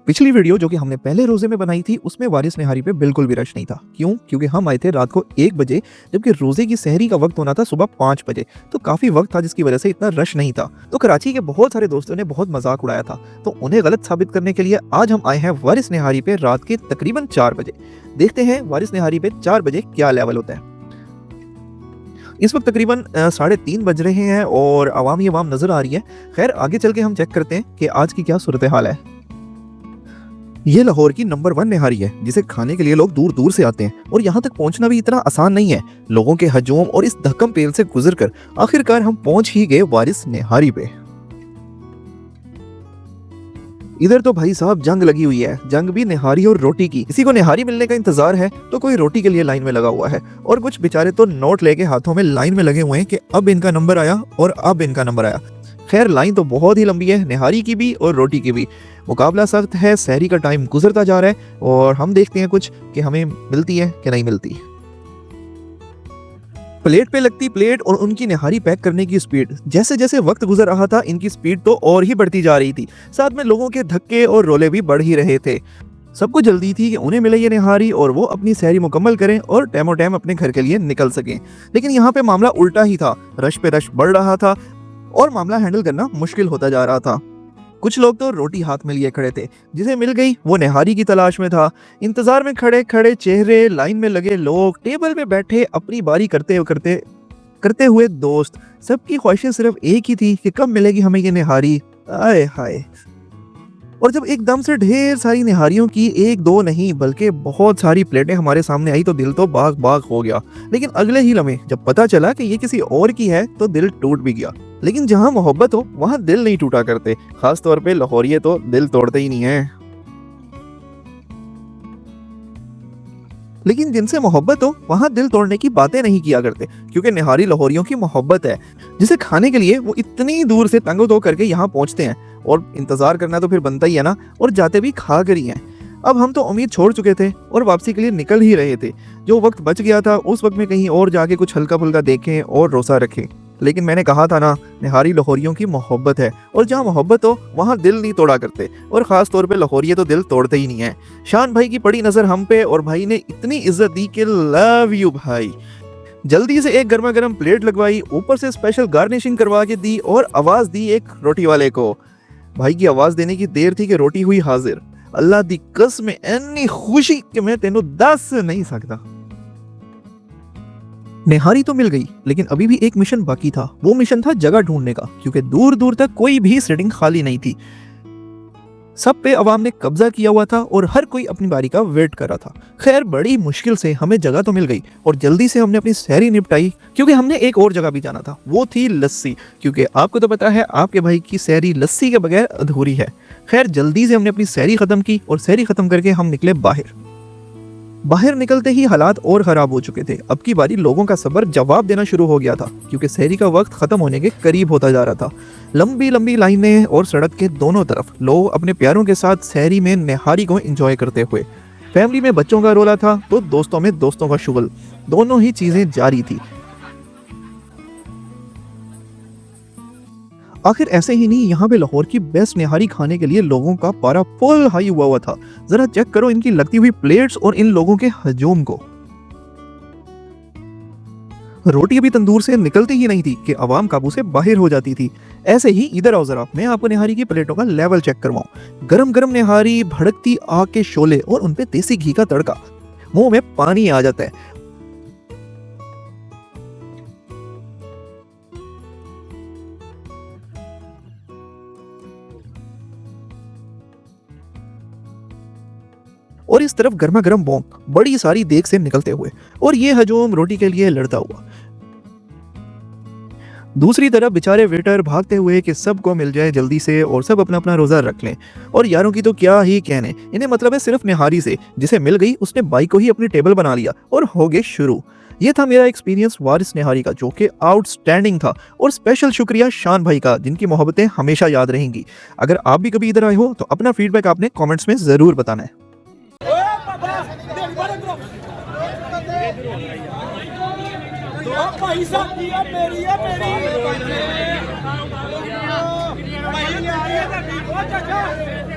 पिछली वीडियो जो कि हमने पहले रोजे में बनाई थी उसमें वारिस निहारी पे बिल्कुल भी रश नहीं था। क्यों? क्योंकि हम आए थे रात को 1 बजे, जबकि रोजे की सहरी का वक्त होना था सुबह 5 बजे। तो काफी वक्त था जिसकी वजह से इतना रश नहीं था। तो कराची के बहुत सारे दोस्तों ने बहुत मजाक उड़ाया था, तो उन्हें गलत साबित करने के लिए आज हम आए हैं वारिस निहारी पे रात के तकरीबन 4 बजे। देखते हैं वारिस निहारी पे 4 बजे क्या लेवल होता है। इस वक्त तकरीबन 3:30 बज रहे हैं और अवाम ही अवाम नजर आ रही है। खैर आगे चल के हम चेक करते हैं कि आज की क्या सूरत हाल है। ये लाहौर की नंबर 1 निहारी है जिसे खाने के लिए लोग दूर दूर से आते हैं और यहाँ तक पहुँचना भी इतना आसान नहीं है। लोगों के हजूम और इस धक्कम पेल से गुजरकर आखिरकार हम पहुंच ही गए वारिस निहारी पे। इधर तो भाई साहब जंग लगी हुई है, जंग भी निहारी और रोटी की। किसी को निहारी मिलने का इंतजार है तो कोई रोटी के लिए लाइन में लगा हुआ है और कुछ बेचारे तो नोट लेके हाथों में लाइन में लगे हुए हैं कि अब इनका नंबर आया और अब इनका नंबर आया। खैर लाइन तो बहुत ही लंबी है, निहारी की भी और रोटी की भी। मुकाबला सख्त है, सहरी का टाइम गुजरता जा रहा है और हम देखते हैं कुछ कि हमें मिलती है कि नहीं मिलती। प्लेट पे लगती प्लेट और उनकी निहारी पैक करने की स्पीड, जैसे जैसे वक्त गुजर रहा था इनकी स्पीड तो और ही बढ़ती जा रही थी। साथ में लोगों के धक्के और रोले भी बढ़ ही रहे थे। सबको जल्दी थी कि उन्हें मिले ये निहारी और वो अपनी सहरी मुकम्मल करें और टैमो टैम अपने घर के लिए निकल सकें। लेकिन यहाँ पे मामला उल्टा ही था, रश पे रश बढ़ रहा था और मामला हैंडल करना मुश्किल होता जा रहा था। कुछ लोग तो रोटी हाथ में लिए खड़े थे, जिसे मिल गई वो निहारी की तलाश में था। इंतजार में खड़े खड़े चेहरे, लाइन में लगे लोग, टेबल पे बैठे अपनी बारी करते हुए दोस्त, सबकी ख्वाहिशें सिर्फ एक ही थी कि कब मिलेगी हमें ये निहारी। आए हाय। और जब एकदम से ढेर सारी निहारियों की एक दो नहीं बल्कि बहुत सारी प्लेटें हमारे सामने आई तो दिल तो बाग बाग हो गया। लेकिन अगले ही लम्हे जब पता चला कि ये किसी और की है तो दिल टूट भी गया। लेकिन जहां मोहब्बत हो वहां दिल नहीं टूटा करते, खास तौर पे लाहौरिये तो दिल तोड़ते ही नहीं है। लेकिन जिनसे मोहब्बत हो वहां दिल तोड़ने की बातें नहीं किया करते, क्योंकि निहारी लाहौरियों की मोहब्बत है जिसे खाने के लिए वो इतनी दूर से तंगो तो करके यहाँ पहुंचते हैं। और इंतजार करना तो फिर बनता ही है ना, और जाते भी खा कर ही हैं। अब हम तो उम्मीद छोड़ चुके थे और वापसी के लिए निकल ही रहे थे। जो वक्त बच गया था उस वक्त में कहीं और जाके कुछ हल्का फुल्का देखें और रोसा रखें। लेकिन मैंने कहा था ना, निहारी लाहौरियों की मोहब्बत है और जहाँ मोहब्बत हो वहाँ दिल नहीं तोड़ा करते, और ख़ास तौर पे लाहौरिये तो दिल तोड़ते ही नहीं है। शान भाई की पड़ी नज़र हम पे और भाई ने इतनी इज्जत दी कि लव यू भाई। जल्दी से एक गर्मा गर्म प्लेट लगवाई, ऊपर से स्पेशल गार्निशिंग करवा के दी और आवाज़ दी एक रोटी वाले को। भाई की आवाज़ देने की देर थी कि रोटी हुई हाजिर। अल्लाह दी कसम इतनी खुशी कि मैं तेनों दस नहीं सकता। निहारी तो मिल गई, लेकिन अभी भी एक मिशन बाकी था। वो मिशन था जगह ढूंढने का, क्योंकि दूर दूर तक कोई भी सीटिंग खाली नहीं थी। सब पे अवाम ने कब्जा किया हुआ था और हर कोई अपनी बारी का वेट कर रहा था। खैर बड़ी मुश्किल से हमें जगह तो मिल गई और जल्दी से हमने अपनी सहरी निपटाई, क्योंकि हमने एक और जगह भी जाना था। वो थी लस्सी, क्योंकि आपको तो पता है आपके भाई की सहरी लस्सी के बगैर अधूरी है। खैर जल्दी से हमने अपनी सहरी खत्म की और सहरी खत्म करके हम निकले बाहर निकलते ही हालात और खराब हो चुके थे। अब की बारी लोगों का सब्र जवाब देना शुरू हो गया था, क्योंकि सहरी का वक्त खत्म होने के करीब होता जा रहा था। लंबी लंबी लाइनें और सड़क के दोनों तरफ लोग अपने प्यारों के साथ सहरी में निहारी को एंजॉय करते हुए। फैमिली में बच्चों का रोला था तो दोस्तों में दोस्तों का शुगल, दोनों ही चीजें जारी थी। आखिर ऐसे ही नहीं, यहाँ पे लाहौर की बेस्ट निहारी खाने के लिए लोगों का पारा फुल हाई हुआ था। जरा चेक करो इनकी लगती हुई प्लेट्स और इन लोगों के हजूम को। रोटी अभी तंदूर से निकलती ही नहीं थी कि अवाम काबू से बाहर हो जाती थी। ऐसे ही इधर आओ जरा, मैं आपको निहारी की प्लेटों का लेवल चेक करवाऊं। गरम गरम निहारी, भड़कती आग के शोले और उनपे देसी घी का तड़का, मुंह में पानी आ जाता है। और इस तरफ गर्मा गर्म बोम बड़ी सारी देग से निकलते हुए और ये हजूम रोटी के लिए लड़ता हुआ। दूसरी तरफ बेचारे वेटर भागते हुए कि सबको मिल जाए जल्दी से और सब अपना अपना रोजा रख लें। और यारों की तो क्या ही कहने, इन्हें मतलब है सिर्फ निहारी से। जिसे मिल गई उसने बाइक को ही अपनी टेबल बना लिया और हो गए शुरू। ये था मेरा एक्सपीरियंस वारिस निहारी का, जो कि आउटस्टैंडिंग था। और स्पेशल शुक्रिया शान भाई का, जिनकी मोहब्बतें हमेशा याद रहेंगी। अगर आप भी कभी इधर आए हो तो अपना फीडबैक आपने कॉमेंट्स में जरूर बताना है। भाई साहब की है मेरी बहुत अच्छा।